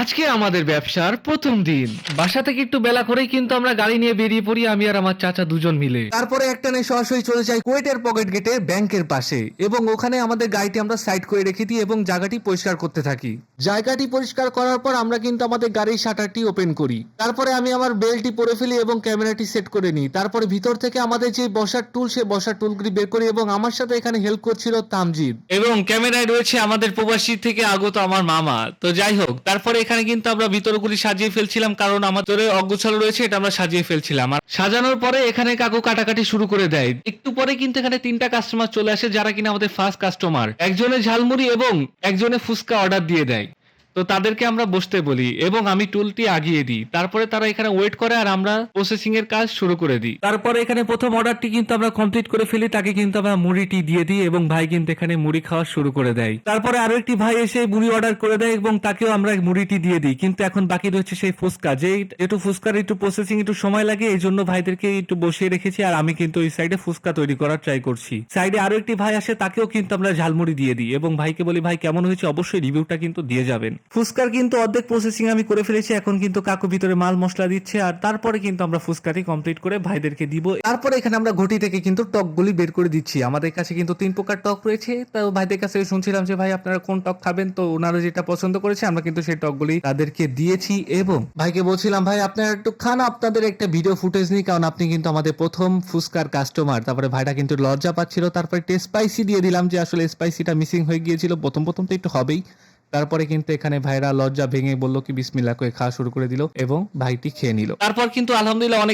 আজকে আমাদের ব্যবসার প্রথম দিন। বাসা থেকে একটু বেলা করেই কিন্তু আমরা গাড়ি নিয়ে বেরিয়ে পড়ি, আমি আর আমার চাচা দুজন মিলে। তারপরে একটানে সরাসরি চলে যাই কুয়েটের পকেট গেটে ব্যাংকের পাশে এবং ওখানে আমাদের গাড়িটি আমরা সাইড করে রেখে দিই এবং জায়গাটি পরিষ্কার করতে থাকি। জায়গাটি পরিষ্কার করার পর আমরা কিন্তু আমাদের গাড়ির শাটারটি ওপেন করি। তারপরে আমি আমার বেল্টটি পরে ফেলি এবং ক্যামেরাটি সেট করে নিই। তারপরে ভিতর থেকে আমাদের যে বসার টুল, সে বসার টুলগুলি বের করি এবং আমার সাথে এখানে হেল্প করছিল তামজিদ। এবং ক্যামেরায় রয়েছে আমাদের প্রবাসী থেকে আগত আমার মামা। তো যাই হোক, তারপরে এখানে কিন্তু আমরা ভিতরগুলি সাজিয়ে ফেলছিলাম, কারণ আমাদের অগোছালো রয়েছে, এটা আমরা সাজিয়ে ফেলছিলাম। আর সাজানোর পরে এখানে কাকু কাটাকাটি শুরু করে দেয়। একটু পরে কিন্তু এখানে 3টা কাস্টমার চলে আসে, যারা কিনা আমাদের ফার্স্ট কাস্টমার। একজনে ঝালমুড়ি এবং একজনে ফুচকা অর্ডার দিয়ে দেয়। তো তাদেরকে আমরা বসতে বলি এবং আমি টুলটি আগিয়ে দিই। তারপরে তারা এখানে ওয়েট করে আর আমরা প্রসেসিং এর কাজ শুরু করে দিই। তারপরে এখানে প্রথম অর্ডারটি কিন্তু আমরা কমপ্লিট করে ফেলি, তাকে কিন্তু আমরা মুড়িটি দিয়ে দিই এবং ভাই কিন্তু এখানে মুড়ি খাওয়া শুরু করে দেয়। তারপরে আরো একটি ভাই এসে মুড়ি অর্ডার করে দেয় এবং তাকেও আমরা মুড়িটি দিয়ে দিই। কিন্তু এখন বাকি রয়েছে সেই ফুচকা, একটু ফুচকার একটু প্রসেসিং একটু সময় লাগে, এই জন্য ভাইদেরকে একটু বসিয়ে রেখেছি আর আমি কিন্তু ওই সাইডে ফুচকা তৈরি করার ট্রাই করছি। সাইডে আরো একটি ভাই আসে, তাকেও কিন্তু আমরা ঝালমুড়ি দিয়ে দিই এবং ভাইকে বলি, ভাই কেমন হয়েছে অবশ্যই রিভিউটা কিন্তু দিয়ে যাবেন। ফুচকার কিন্তু অর্ধেক প্রসেসিং আমি করে ফেলেছি, এখন কিন্তু কাকু ভিতরে মাল মশলা দিচ্ছে আর তারপরে কিন্তু আমরা ফুচকাটি কমপ্লিট করে ভাইদেরকে দিব। তারপরে এখানে আমরা ঘটি থেকে কিন্তু টকগুলি বের করে দিচ্ছি। আমাদের কাছে কিন্তু 3 প্রকার টক রয়েছে। তো ভাইদের কাছে শুনছিলাম যে ভাই আপনারা কোন টক খাবেন, তো ওনারা যেটা পছন্দ করেছে আমরা কিন্তু সেই টকগুলি তাদেরকে দিয়েছি এবং ভাইকে বলছিলাম, ভাই আপনারা একটু খান, আপনাদের একটা ভিডিও ফুটেজ নিই, কারণ আপনি কিন্তু আমাদের প্রথম ফুচকার কাস্টমার। তারপরে ভাইটা কিন্তু লজ্জা পাচ্ছিল, তারপরে একটু স্পাইসি দিয়ে দিলাম, যে আসলে স্পাইসিটা মিসিং হয়ে গিয়েছিল। প্রথম প্রথম তো একটু হবেই। তারপরে কিন্তু এখানে ভাইরা লজ্জা ভেঙে বললো কি বিসমিল্লাহ করে খাওয়া শুরু করে দিল এবং ভাইটি খেয়ে নিল। তারপর কিন্তু আলহামদুলিল্লাহ অনেক